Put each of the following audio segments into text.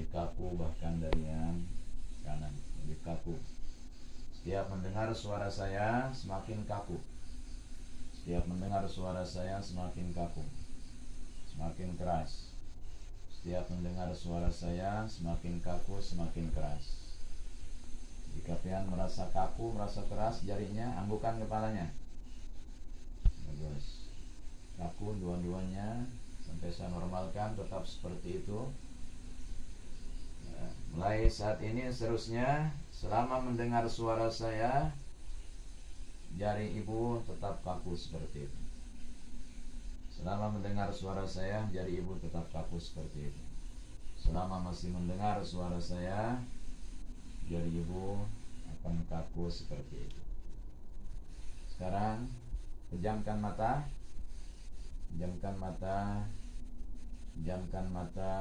lebih kaku bahkan dari yang kanan, lebih kaku. Setiap mendengar suara saya semakin kaku. Setiap mendengar suara saya semakin kaku, semakin keras. Setiap mendengar suara saya semakin kaku, semakin keras. Jika pian merasa kaku, merasa keras jarinya, anggukan kepalanya. Bagus. Kaku dua-duanya sampai saya normalkan, tetap seperti itu. Mulai saat ini seterusnya, selama mendengar suara saya, jari ibu tetap kaku seperti itu. Selama mendengar suara saya, jari ibu tetap kaku seperti itu. Selama masih mendengar suara saya, jari ibu akan kaku seperti itu. Sekarang pejamkan mata. Pejamkan mata. Pejamkan mata.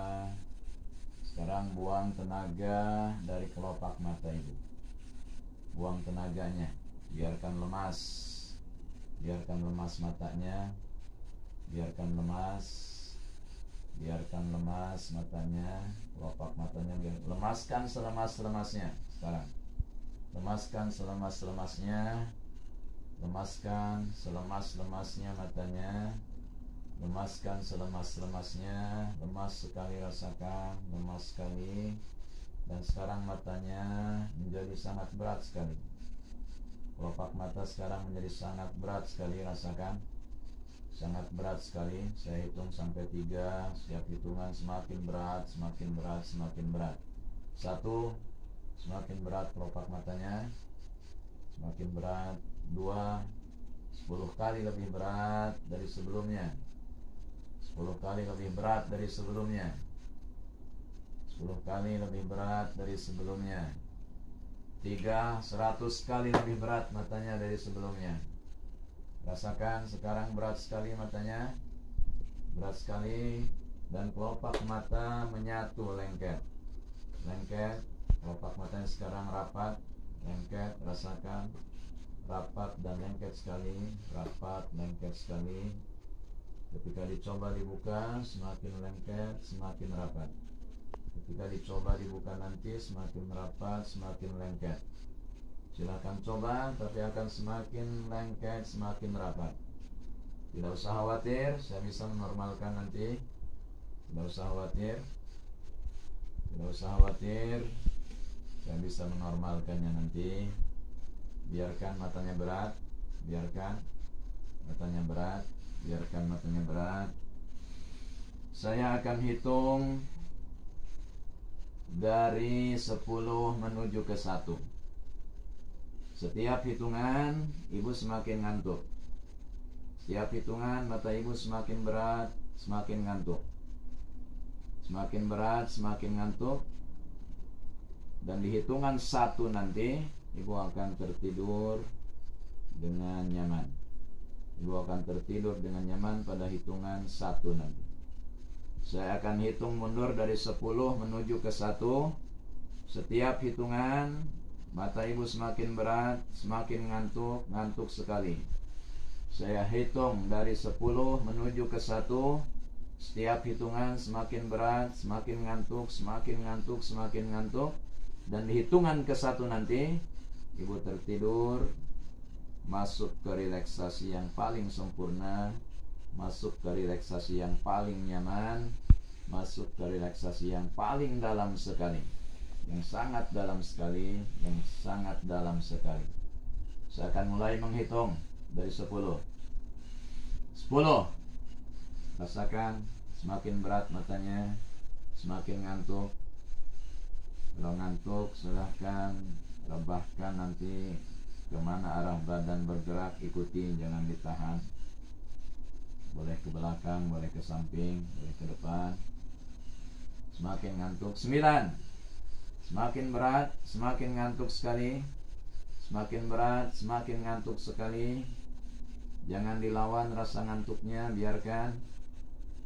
Sekarang buang tenaga dari kelopak mata ibu. Buang tenaganya. Biarkan lemas. Biarkan lemas matanya. Biarkan lemas. Biarkan lemas matanya. Kelopak matanya lemaskan selemas-lemasnya. Sekarang lemaskan selemas-lemasnya. Lemaskan selemas-lemasnya matanya. Lemaskan selemas-lemasnya. Lemas sekali, rasakan. Lemas sekali. Dan sekarang matanya menjadi sangat berat sekali. Kelopak mata sekarang menjadi sangat berat sekali, rasakan. Sangat berat sekali. Saya hitung sampai 3. Setiap hitungan semakin berat, semakin berat, semakin berat. 1, semakin berat kelopak matanya. Semakin berat. 2, 10 kali lebih berat dari sebelumnya. 10 kali lebih berat dari sebelumnya. 10 kali lebih berat dari sebelumnya. 3, 100 kali lebih berat matanya dari sebelumnya. Rasakan sekarang berat sekali matanya. Berat sekali. Dan kelopak mata menyatu, lengket. Lengket. Kelopak matanya sekarang rapat. Lengket, rasakan. Rapat dan lengket sekali. Rapat, lengket sekali. Ketika dicoba dibuka, semakin lengket, semakin rapat. Ketika dicoba dibuka nanti, semakin rapat, semakin lengket. Silakan coba, tapi akan semakin lengket, semakin rapat. Tidak usah khawatir, saya bisa menormalkan nanti. Tidak usah khawatir. Tidak usah khawatir, saya bisa menormalkannya nanti. Biarkan matanya berat. Biarkan matanya berat. Biarkan matanya berat. Saya akan hitung dari 10 menuju ke 1. Setiap hitungan ibu semakin ngantuk. Setiap hitungan mata ibu semakin berat, semakin ngantuk. Semakin berat, semakin ngantuk. Dan di hitungan 1 nanti ibu akan tertidur dengan nyaman. Ibu akan tertidur dengan nyaman pada hitungan 1 nanti. Saya akan hitung mundur dari 10 menuju ke 1. Setiap hitungan mata ibu semakin berat, semakin ngantuk, ngantuk sekali. Saya hitung dari 10 menuju ke 1. Setiap hitungan semakin berat, semakin ngantuk, semakin ngantuk, semakin ngantuk. Dan di hitungan ke 1 nanti ibu tertidur, masuk ke relaksasi yang paling sempurna, masuk ke relaksasi yang paling nyaman, masuk ke relaksasi yang paling dalam sekali, yang sangat dalam sekali, yang sangat dalam sekali. Saya akan mulai menghitung dari 10. 10. Rasakan semakin berat matanya, semakin ngantuk. Kalau ngantuk silahkan rebahkan nanti kemana arah badan bergerak, ikuti, jangan ditahan. Boleh ke belakang, boleh ke samping, boleh ke depan. Semakin ngantuk. 9. Semakin berat, semakin ngantuk sekali. Semakin berat, semakin ngantuk sekali. Jangan dilawan rasa ngantuknya, biarkan.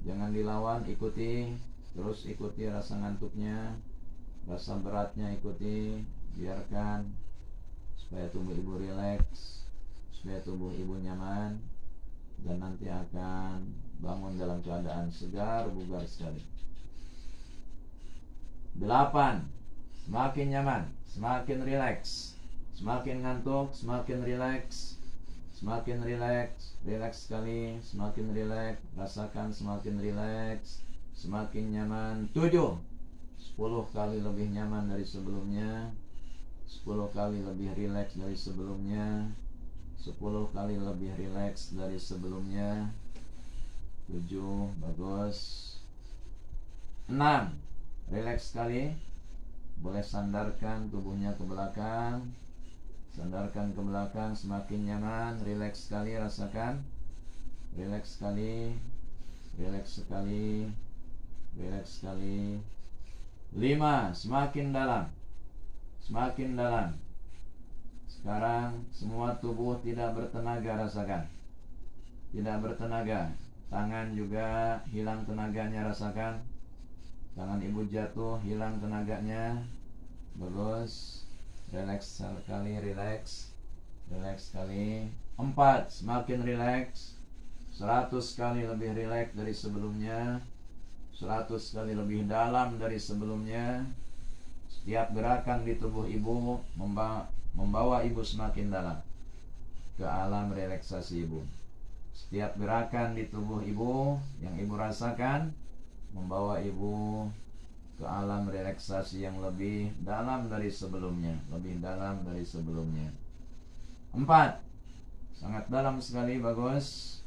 Jangan dilawan, ikuti. Terus ikuti rasa ngantuknya, rasa beratnya ikuti, biarkan. Supaya tubuh ibu rileks, supaya tubuh ibu nyaman. Dan nanti akan bangun dalam keadaan segar, bugar sekali. 8. Semakin nyaman, semakin rileks, semakin ngantuk, semakin rileks, semakin rileks, rileks sekali, semakin rileks, rasakan semakin rileks, semakin nyaman. 7. 10 kali lebih nyaman dari sebelumnya, 10 kali lebih rileks dari sebelumnya, 10 kali lebih rileks dari sebelumnya. 7. Bagus. 6. Rileks sekali. Boleh sandarkan tubuhnya ke belakang, sandarkan ke belakang, semakin nyaman, rileks sekali, rasakan. Rileks sekali, rileks sekali, rileks sekali. 5. Semakin dalam, semakin dalam. Sekarang semua tubuh tidak bertenaga, rasakan. Tidak bertenaga. Tangan juga hilang tenaganya, rasakan. Tangan ibu jatuh, hilang tenaganya. Bagus. Rileks sekali, rileks. Rileks sekali. 4. Semakin rileks, 100 kali lebih rileks dari sebelumnya, 100 kali lebih dalam dari sebelumnya. Setiap gerakan di tubuh ibu membawa ibu semakin dalam ke alam relaksasi ibu. Setiap gerakan di tubuh ibu yang ibu rasakan membawa ibu ke alam relaksasi yang lebih dalam dari sebelumnya, lebih dalam dari sebelumnya. 4. Sangat dalam sekali, bagus.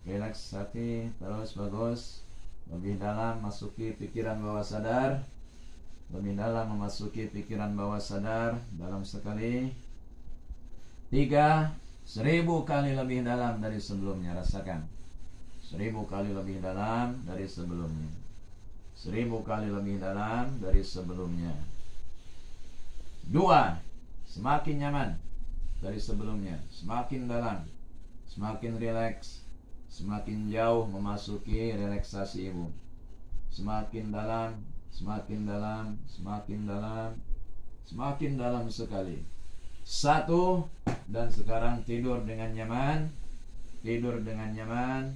Relaksasi terus, bagus. Lebih dalam, masuki pikiran bawah sadar. Lebih dalam memasuki pikiran bawah sadar, dalam sekali. 3. 1000 kali lebih dalam dari sebelumnya, rasakan. 1000 kali lebih dalam dari sebelumnya, 1000 kali lebih dalam dari sebelumnya. 2. Semakin nyaman dari sebelumnya, semakin dalam, semakin rileks, semakin jauh memasuki relaksasi ibu. Semakin dalam, semakin dalam, semakin dalam, semakin dalam sekali. 1. Dan sekarang tidur dengan nyaman, tidur dengan nyaman,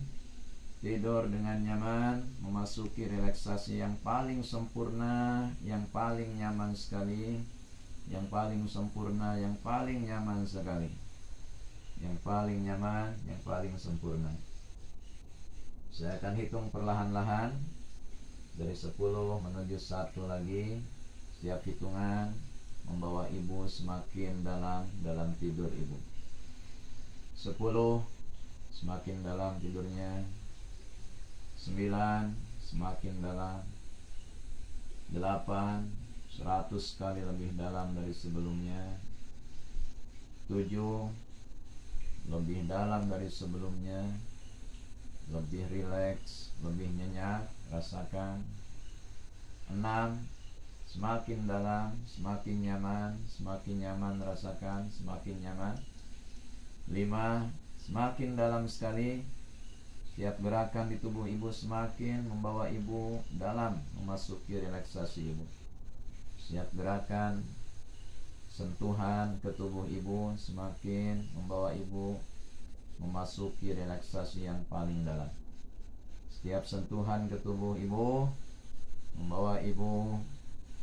tidur dengan nyaman, memasuki relaksasi yang paling sempurna, yang paling nyaman sekali, yang paling sempurna, yang paling nyaman sekali, yang paling nyaman, yang paling sempurna. Saya akan hitung perlahan-lahan dari 10 menuju 1 lagi. Setiap hitungan membawa ibu semakin dalam tidur ibu. 10. Semakin dalam tidurnya. 9. Semakin dalam. 8. 100 kali lebih dalam dari sebelumnya. 7. Lebih dalam dari sebelumnya, lebih rileks, lebih nyenyak, rasakan. 6. Semakin dalam, semakin nyaman, rasakan, semakin nyaman. 5. Semakin dalam sekali. Setiap gerakan di tubuh ibu semakin membawa ibu dalam memasuki relaksasi ibu. Setiap gerakan, sentuhan ke tubuh ibu semakin membawa ibu memasuki relaksasi yang paling dalam. Setiap sentuhan ke tubuh ibu membawa ibu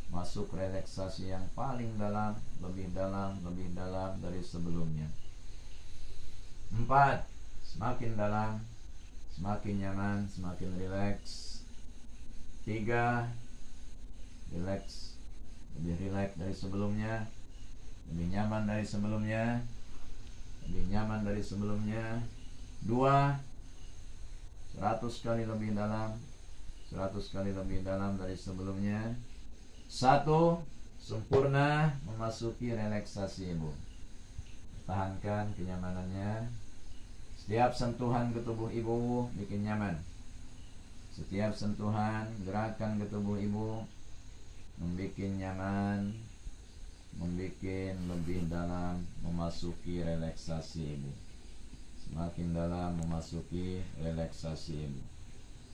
masuk relaksasi yang paling dalam, lebih dalam, lebih dalam dari sebelumnya. 4. Semakin dalam, semakin nyaman, semakin rileks. 3. Rileks, lebih rileks dari sebelumnya, lebih nyaman dari sebelumnya, lebih nyaman dari sebelumnya. 2. 100 kali lebih dalam, 100 kali lebih dalam dari sebelumnya. 1. Sempurna memasuki relaksasi ibu. Tahankan kenyamanannya. Setiap sentuhan ke tubuh ibu bikin nyaman. Setiap sentuhan, gerakan ke tubuh ibu membuat nyaman, membuat lebih dalam memasuki relaksasi ibu. Semakin dalam memasuki relaksasi ibu.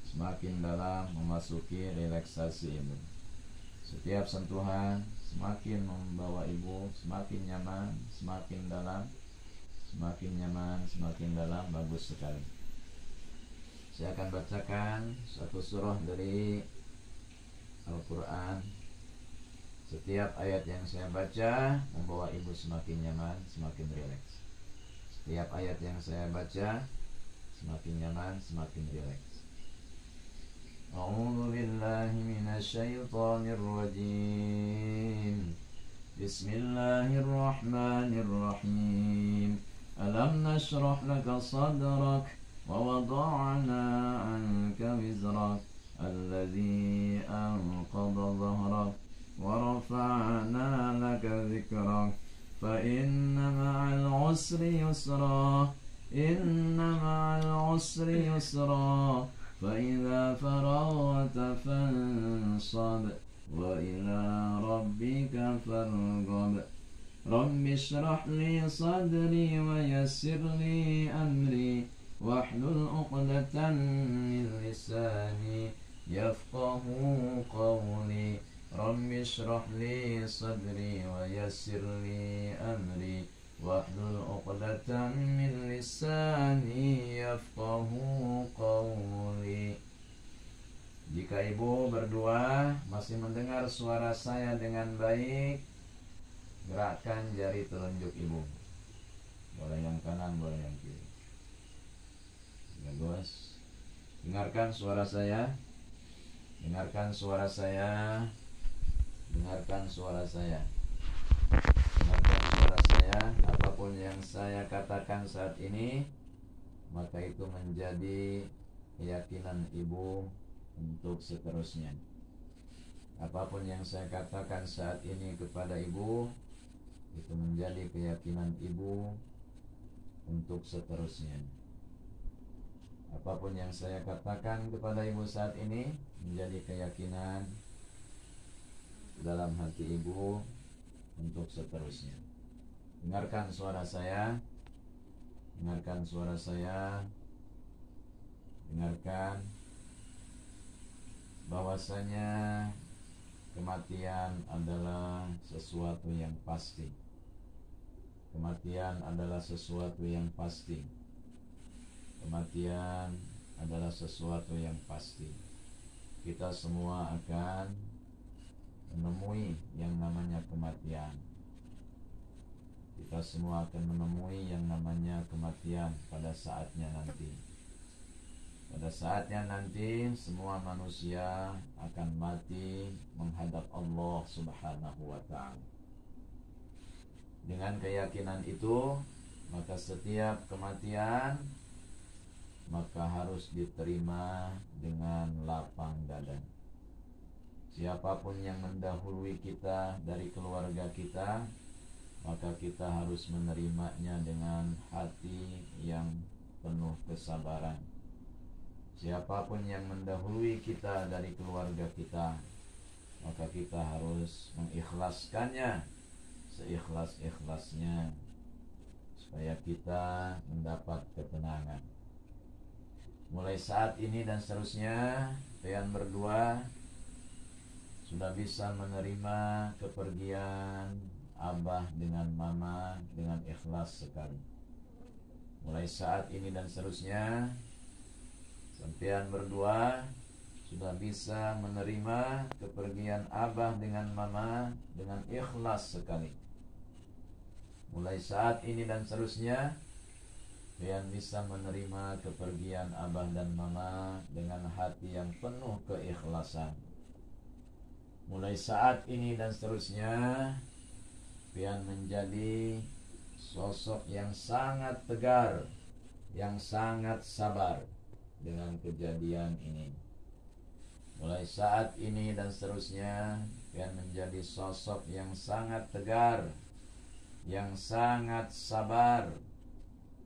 Semakin dalam memasuki relaksasi ibu. Setiap sentuhan semakin membawa ibu semakin nyaman, semakin dalam, semakin nyaman, semakin dalam. Bagus sekali. Saya akan bacakan satu surah dari Al-Quran Setiap ayat yang saya baca membawa ibu semakin nyaman, semakin rileks. Setiap ayat yang saya baca semakin nyaman, semakin rileks. A'udzu billahi minasyaitonir rajim. Bismillahirrahmanirrahim. Alam nashrah laka sadrak wa wada'na 'anka wizrak alladhi anqadha dhahrak wa rafa'na laka dhikrak fa inna ma'al 'usri yusra inna ma'al 'usri yusra fa idza faragta fansab wa ila rabbika farghab. Rabbi shrah li sadri wa yassir li amri wahlul 'uqdatan min lisani yafqahu qawli. Rabbi shrah li sadri wa yassir li amri wahlul 'uqdatan min lisani yafqahu qawli. Jika ibu berdua masih mendengar suara saya dengan baik, gerakkan jari telunjuk ibu. Boleh yang kanan, boleh yang kiri. Bagus. Dengarkan suara saya. Dengarkan suara saya. Dengarkan suara saya. Dengarkan suara saya. Apapun yang saya katakan saat ini, maka itu menjadi keyakinan ibu untuk seterusnya. Apapun yang saya katakan saat ini kepada ibu, itu menjadi keyakinan ibu untuk seterusnya. Apapun yang saya katakan kepada ibu saat ini menjadi keyakinan dalam hati ibu untuk seterusnya. Dengarkan suara saya. Dengarkan suara saya. Dengarkan bahwasanya kematian adalah sesuatu yang pasti. Kematian adalah sesuatu yang pasti. Kematian adalah sesuatu yang pasti. Kita semua akan menemui yang namanya kematian. Kita semua akan menemui yang namanya kematian pada saatnya nanti. Pada saatnya nanti semua manusia akan mati menghadap Allah Subhanahu wa ta'ala. Dengan keyakinan itu, maka setiap kematian maka harus diterima dengan lapang dada. Siapapun yang mendahului kita dari keluarga kita, maka kita harus menerimanya dengan hati yang penuh kesabaran. Siapapun yang mendahului kita dari keluarga kita, maka kita harus mengikhlaskannya seikhlas-ikhlasnya, supaya kita mendapat ketenangan. Mulai saat ini dan seterusnya, kalian berdua sudah bisa menerima kepergian abah dengan mama dengan ikhlas sekali. Mulai saat ini dan seterusnya, sampean berdua sudah bisa menerima kepergian abah dengan mama dengan ikhlas sekali. Mulai saat ini dan seterusnya, kalian bisa menerima kepergian abah dan mama dengan hati yang penuh keikhlasan. Mulai saat ini dan seterusnya, kalian menjadi sosok yang sangat tegar, yang sangat sabar dengan kejadian ini. Mulai saat ini dan seterusnya, kalian menjadi sosok yang sangat tegar, yang sangat sabar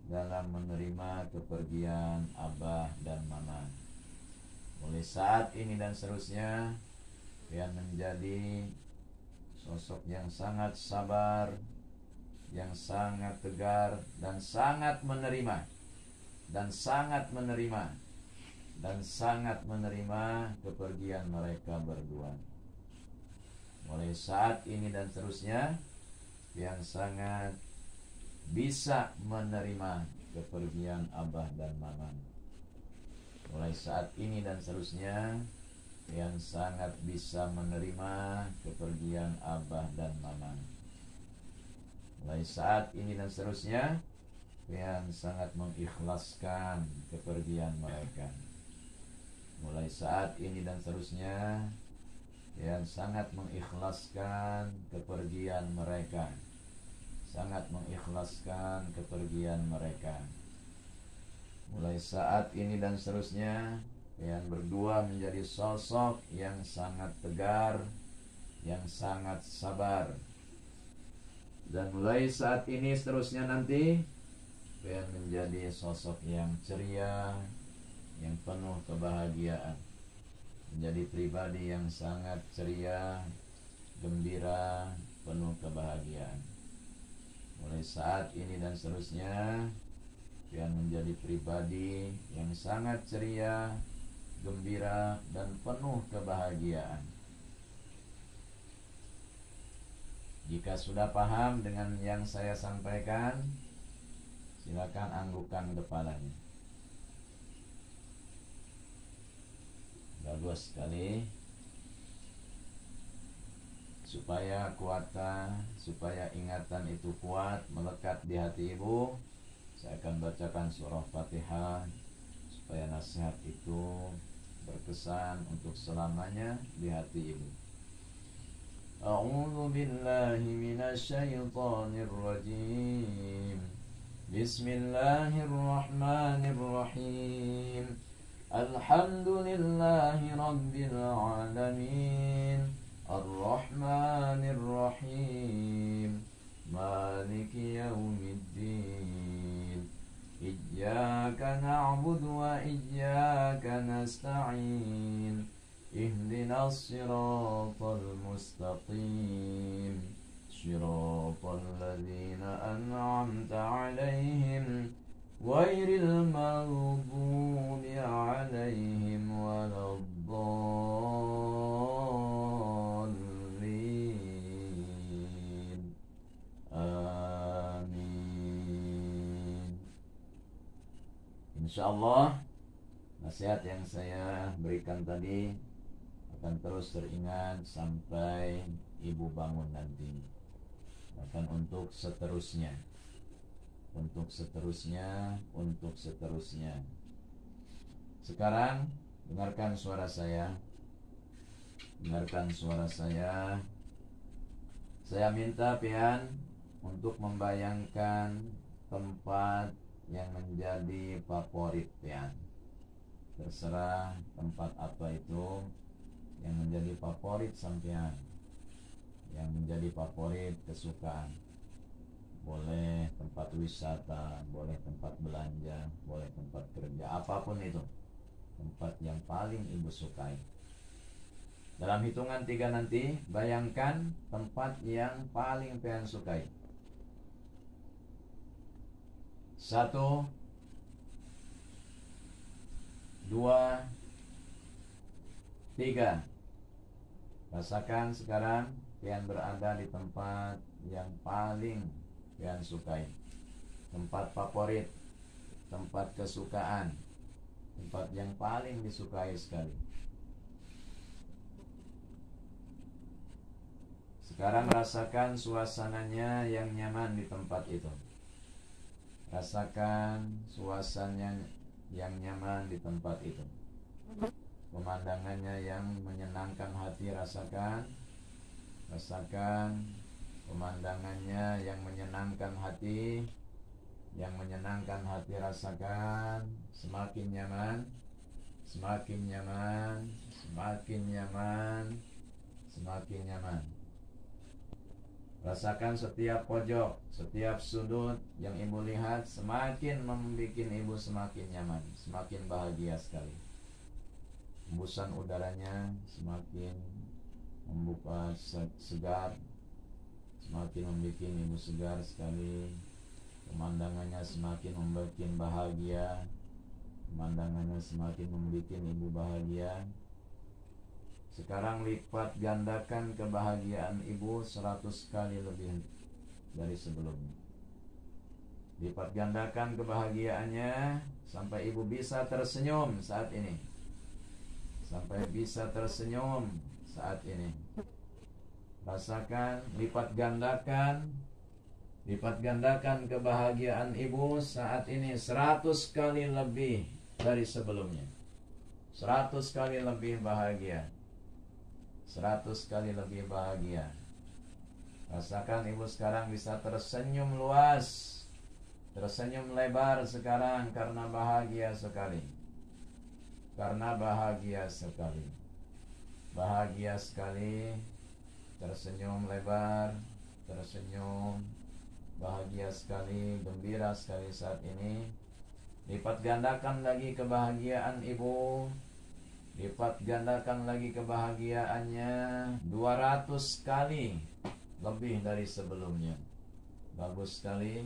dalam menerima kepergian abah dan mama. Mulai saat ini dan seterusnya, kalian menjadi sosok yang sangat sabar, yang sangat tegar, dan sangat menerima, dan sangat menerima, dan sangat menerima kepergian mereka berdua. Mulai saat ini dan seterusnya, yang sangat bisa menerima kepergian abah dan mama. Mulai saat ini dan seterusnya, yang sangat bisa menerima kepergian abah dan mama. Mulai saat ini dan seterusnya, yang sangat mengikhlaskan kepergian mereka. Mulai saat ini dan seterusnya, yang sangat mengikhlaskan kepergian mereka. Sangat mengikhlaskan kepergian mereka. Mulai saat ini dan seterusnya, yang berdua menjadi sosok yang sangat tegar, yang sangat sabar. Dan mulai saat ini seterusnya nanti, yang menjadi sosok yang ceria, yang penuh kebahagiaan. Menjadi pribadi yang sangat ceria, gembira, penuh kebahagiaan. Mulai saat ini dan seterusnya, yang menjadi pribadi yang sangat ceria, gembira, dan penuh kebahagiaan. Jika sudah paham dengan yang saya sampaikan, silakan anggukkan kepalanya. Bagus sekali. Supaya supaya ingatan itu kuat, melekat di hati ibu, saya akan bacakan surah Fatihah supaya nasihat itu berkesan untuk selamanya di hati ibu. A'udzu billahi minasyaitonir rajim. Bismillahirrahmanirrahim. Alhamdulillahi rabbil alamin. Ar-Rahmanir-Rahim. Maliki yaumiddin. Iyyaka na'budu wa iyyaka nasta'in. Ihdinas siratal mustaqim. Siratal ladzina an'amta 'alaihim ghairil maghdubi 'alaihim waladdallin. Amin. Insyaallah nasihat yang saya berikan tadi akan terus teringat sampai ibu bangun nanti. Bahkan untuk seterusnya. Sekarang dengarkan suara saya. Saya minta pian untuk membayangkan tempat yang menjadi favorit pian. Terserah tempat apa itu yang menjadi favorit sampean, yang menjadi favorit kesukaan. Boleh tempat wisata, boleh tempat belanja, boleh tempat kerja, apapun itu. Tempat yang paling ibu sukai. Dalam hitungan 3 nanti, bayangkan tempat yang paling pian sukai. 1, 2, 3. Rasakan sekarang pian berada di tempat yang paling pian sukai. Tempat favorit, tempat kesukaan, tempat yang paling disukai sekali. Sekarang rasakan suasananya yang nyaman di tempat itu. Rasakan suasananya yang nyaman di tempat itu. Pemandangannya yang menyenangkan hati rasakan. Rasakan pemandangannya yang menyenangkan hati. Yang menyenangkan hati rasakan. Semakin nyaman, semakin nyaman, semakin nyaman, semakin nyaman. Rasakan setiap pojok, setiap sudut yang ibu lihat semakin membuat ibu semakin nyaman, semakin bahagia sekali. Hembusan udaranya semakin membuka segar, semakin membuat ibu segar sekali. Pemandangannya semakin membuat bahagia, pemandangannya semakin membuat ibu bahagia. Sekarang lipat gandakan kebahagiaan ibu 100 kali lebih dari sebelumnya. Lipat gandakan kebahagiaannya sampai ibu bisa tersenyum saat ini. sampai bisa tersenyum saat ini. Rasakan lipat gandakan kebahagiaan ibu saat ini 100 kali lebih dari sebelumnya. 100 kali lebih bahagia. 100 kali lebih bahagia. Rasakan ibu sekarang bisa tersenyum luas, tersenyum lebar sekarang karena bahagia sekali. Karena bahagia sekali. Bahagia sekali. Tersenyum lebar, tersenyum, bahagia sekali, gembira sekali saat ini. Lipat gandakan lagi kebahagiaan ibu. Lipat gandakan lagi kebahagiaannya 200 kali lebih dari sebelumnya. Bagus sekali.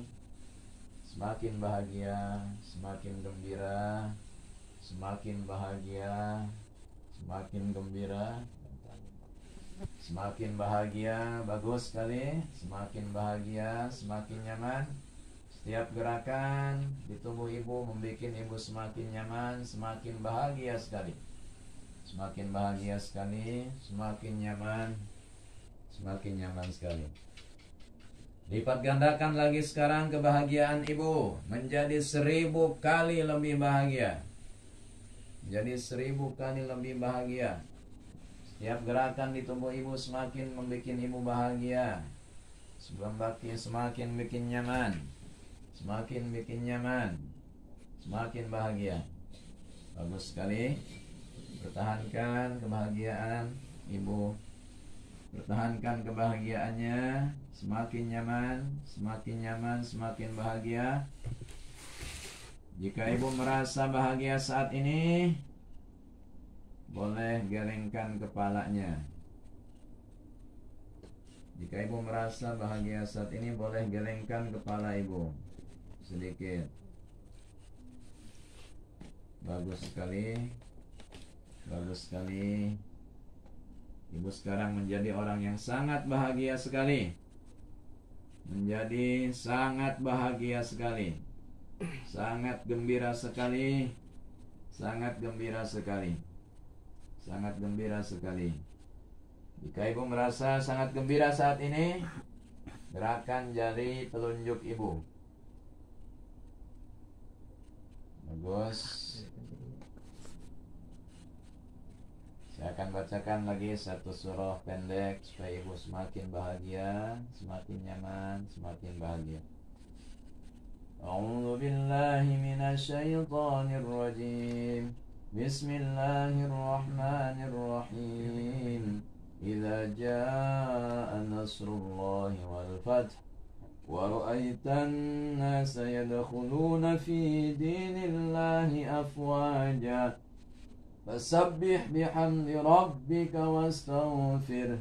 Semakin bahagia, semakin gembira, semakin bahagia, semakin gembira, semakin bahagia. Bagus sekali. Semakin bahagia, semakin nyaman. Setiap gerakan di tubuh ibu membuat ibu semakin nyaman, semakin bahagia sekali. Semakin bahagia sekali, semakin nyaman, semakin nyaman sekali. Lipat gandakan lagi sekarang kebahagiaan ibu menjadi 1000 kali lebih bahagia. Menjadi 1000 kali lebih bahagia. Setiap gerakan di tubuh ibu semakin membuat ibu bahagia. Semakin bikin nyaman. Semakin bikin nyaman. Semakin bahagia. Bagus sekali. Pertahankan kebahagiaan ibu. Pertahankan kebahagiaannya. Semakin nyaman, semakin nyaman, semakin bahagia. Jika ibu merasa bahagia saat ini, boleh gelengkan kepalanya. Jika ibu merasa bahagia saat ini, boleh gelengkan kepala ibu sedikit. Bagus sekali. Bagus sekali. Ibu sekarang menjadi orang yang sangat bahagia sekali. Menjadi sangat bahagia sekali. Sangat gembira sekali. Sangat gembira sekali. Sangat gembira sekali. Jika ibu merasa sangat gembira saat ini, gerakan jari telunjuk ibu. Bagus. Saya akan bacakan lagi satu surah pendek supaya ibu semakin bahagia, semakin nyaman, semakin bahagia. A'udzu billahi minasyaitonir rajim. Bismillahirrahmanirrahim. Idza jaa nasrullahi wal fath wa ra'aitan nasa yadkhuluna fi dinillahi afwaja. Fasabbih bihamdi rabbika wastaghfir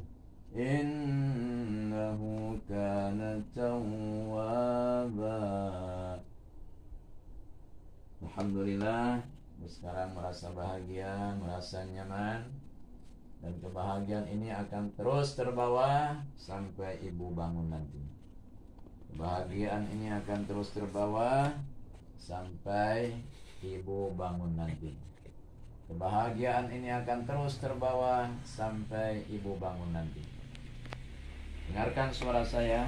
innahu kana tawwaba. Alhamdulillah, sekarang merasa bahagia, merasa nyaman, dan kebahagiaan ini akan terus terbawa sampai ibu bangun nanti. Kebahagiaan ini akan terus terbawa sampai ibu bangun nanti. Kebahagiaan ini akan terus terbawa sampai ibu bangun nanti. Dengarkan suara saya.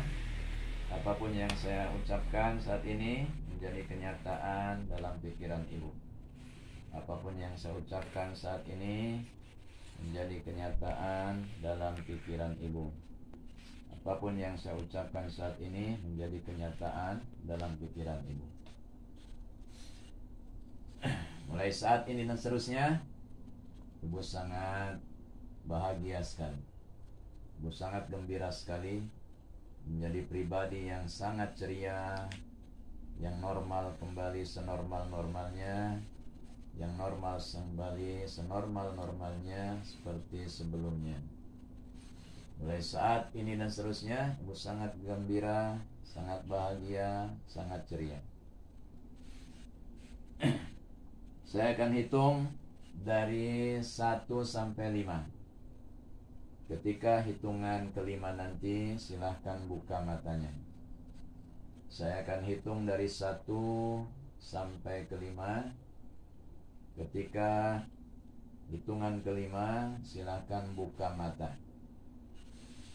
Apapun yang saya ucapkan saat ini menjadi kenyataan dalam pikiran ibu. Apapun yang saya ucapkan saat ini menjadi kenyataan dalam pikiran ibu. Apapun yang saya ucapkan saat ini menjadi kenyataan dalam pikiran ibu. Mulai saat ini dan seterusnya, ibu sangat bahagia sekali. Ibu sangat gembira sekali. Menjadi pribadi yang sangat ceria, yang normal kembali senormal-normalnya, yang normal kembali senormal-normalnya seperti sebelumnya. Mulai saat ini dan seterusnya, ibu sangat gembira, sangat bahagia, sangat ceria. Saya akan hitung dari 1 sampai 5. Ketika hitungan kelima nanti, silahkan buka matanya. Saya akan hitung dari 1 sampai ke 5. Ketika Hitungan kelima, silahkan buka mata.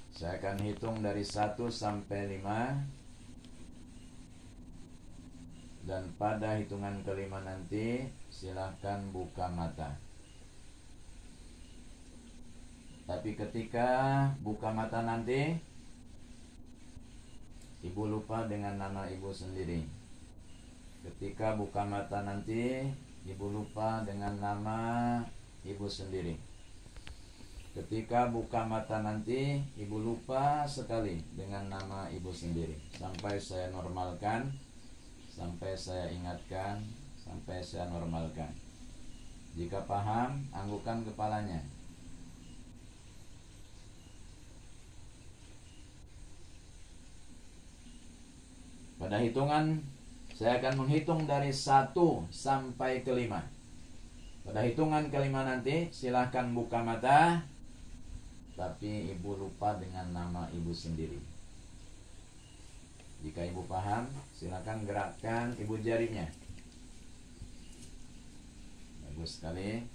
Saya akan hitung dari 1 sampai 5. Dan pada hitungan kelima nanti, silahkan buka mata. Tapi ketika buka mata nanti, ibu lupa dengan nama ibu sendiri. Ketika buka mata nanti, ibu lupa dengan nama ibu sendiri. Ketika buka mata nanti, ibu lupa sekali dengan nama ibu sendiri. Sampai saya normalkan, sampai saya ingatkan, sampai saya normalkan. Jika paham, anggukkan kepalanya. Pada hitungan, saya akan menghitung dari 1 sampai ke 5. Pada hitungan kelima nanti, silahkan buka mata. Tapi ibu lupa dengan nama ibu sendiri. Jika ibu paham, silahkan gerakkan ibu jarinya. Bagus sekali.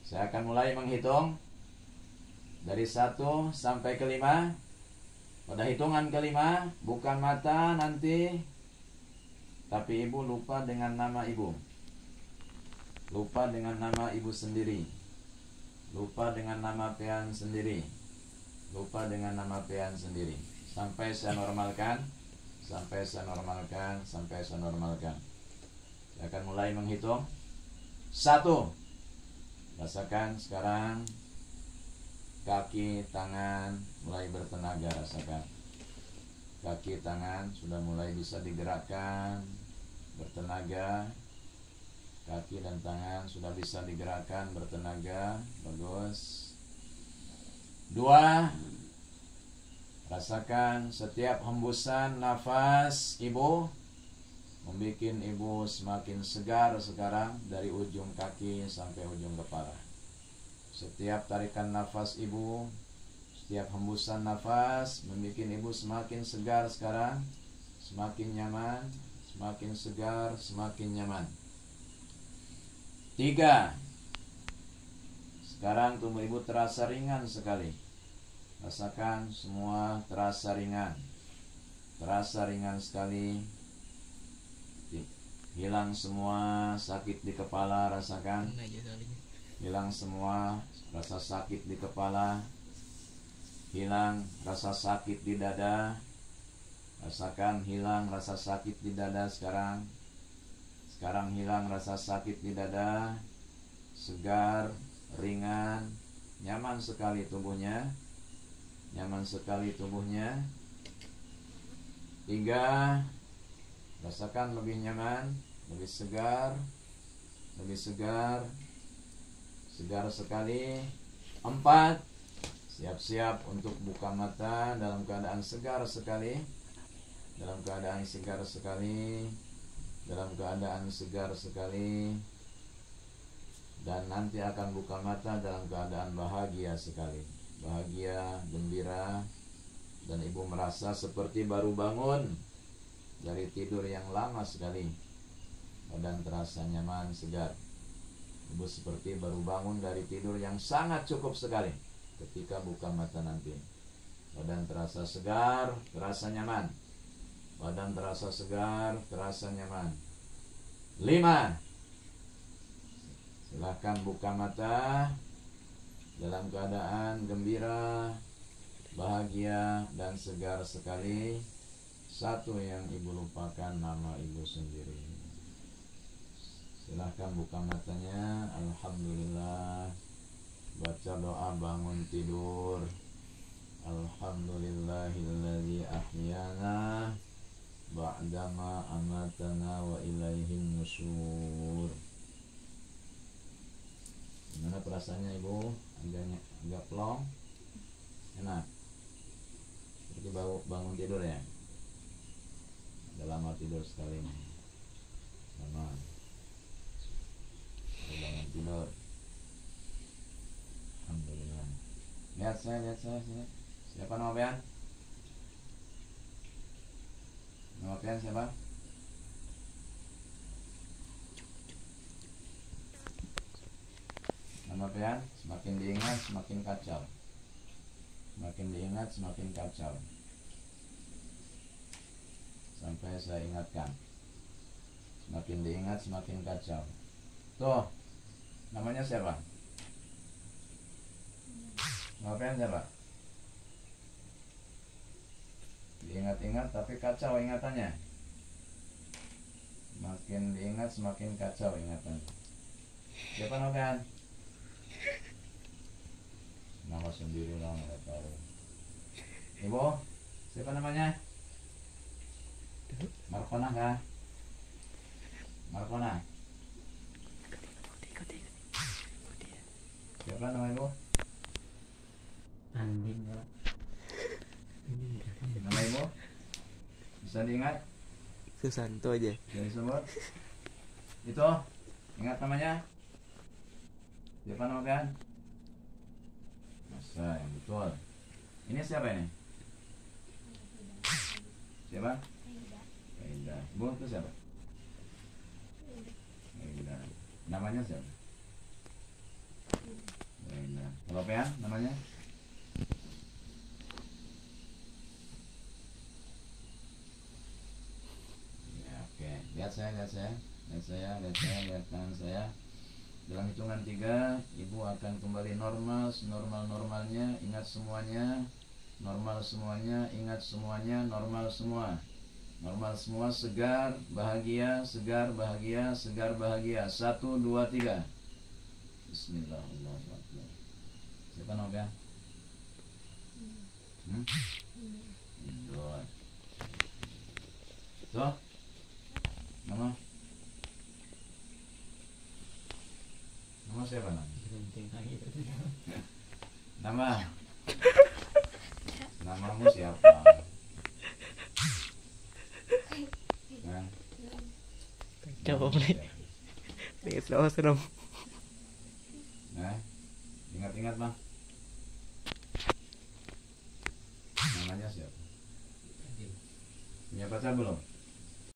Saya akan mulai menghitung dari 1 sampai ke 5. Pada hitungan kelima, buka mata nanti. Tapi ibu lupa dengan nama ibu. Lupa dengan nama ibu sendiri. Lupa dengan nama pean sendiri. Lupa dengan nama pean sendiri. Sampai saya normalkan. Sampai saya normalkan. Sampai saya normalkan. Saya akan mulai menghitung. 1. Rasakan sekarang kaki, tangan mulai bertenaga. Rasakan kaki, tangan sudah mulai bisa digerakkan, bertenaga. Kaki dan tangan sudah bisa digerakkan, bertenaga. Bagus. 2. Rasakan setiap hembusan nafas ibu membuat ibu semakin segar sekarang dari ujung kaki sampai ujung kepala. Setiap tarikan nafas ibu, setiap hembusan nafas membuat ibu semakin segar sekarang, semakin nyaman, semakin segar, semakin nyaman. 3. Sekarang tubuh ibu terasa ringan sekali. Rasakan semua terasa ringan. Terasa ringan sekali. Hilang semua sakit di kepala. Rasakan. Hilang semua rasa sakit di kepala. Hilang rasa sakit di dada. Rasakan hilang rasa sakit di dada sekarang. Sekarang hilang rasa sakit di dada. Segar, ringan, nyaman sekali tubuhnya. Nyaman sekali tubuhnya. 3. Rasakan lebih nyaman, lebih segar. Lebih segar. Segar sekali. 4. Siap-siap untuk buka mata dalam keadaan segar sekali. Dalam keadaan segar sekali. Dalam keadaan segar sekali. Dan nanti akan buka mata dalam keadaan bahagia sekali. Bahagia, gembira. Dan ibu merasa seperti baru bangun dari tidur yang lama sekali. Badan terasa nyaman, segar. Ibu seperti baru bangun dari tidur yang sangat cukup sekali ketika buka mata nanti. Badan terasa segar, terasa nyaman. Badan terasa segar, terasa nyaman. 5. Silahkan buka mata dalam keadaan gembira, bahagia, dan segar sekali. 1 yang ibu lupakan nama ibu sendiri. Silahkan buka matanya. Alhamdulillah. Baca doa bangun tidur. Alhamdulillahilladzi ahyana ba'dama amatana wa ilaihin nusyur. Gimana perasaannya ibu? Agak plong? Enak? Seperti bangun tidur ya? Udah lama tidur sekali nih. Lama bangun tidur. Alhamdulillah. Lihat saya. Siapa nama pian? Nama pian siapa? Kemudian semakin diingat semakin kacau. Semakin diingat semakin kacau. Sampai saya ingatkan. Semakin diingat semakin kacau. Tuh, namanya siapa? Ngapain siapa? Diingat-ingat tapi kacau ingatannya. Makin diingat semakin kacau ingatannya. Siapa Nogan? Nama sendiri lah nggak tahu. Ibu, siapa namanya? Markona kah? Markona. Siapa nama ibu? Andin. Nama ibu? Bisa diingat? Susanto aja. Jadi sebut. Itu, ingat namanya? Siapa Nogan? Masa yang betul. Ini siapa ini? Siapa? Aida. Bu itu siapa? Aida. Namanya siapa? Aida. Kalau Pean namanya? Ya, oke. Lihat saya, lihat saya. Lihat saya, lihat saya, lihat tangan saya. Dalam hitungan 3, ibu akan kembali normal, normal-normalnya. Ingat semuanya, normal semuanya. Ingat semuanya, normal semua. Normal semua, segar, bahagia, segar, bahagia, segar, bahagia. 1, 2, 3. Bismillahirrahmanirrahim. Siapa namanya? Indon. Tuh, nama? Nama siapa namanya? Nama? Namamu siapa? Nah, Coba namamu nih. siapa? Nih, serem. Nah, ingat-ingat mah. Namanya siapa? Punya pacar belum?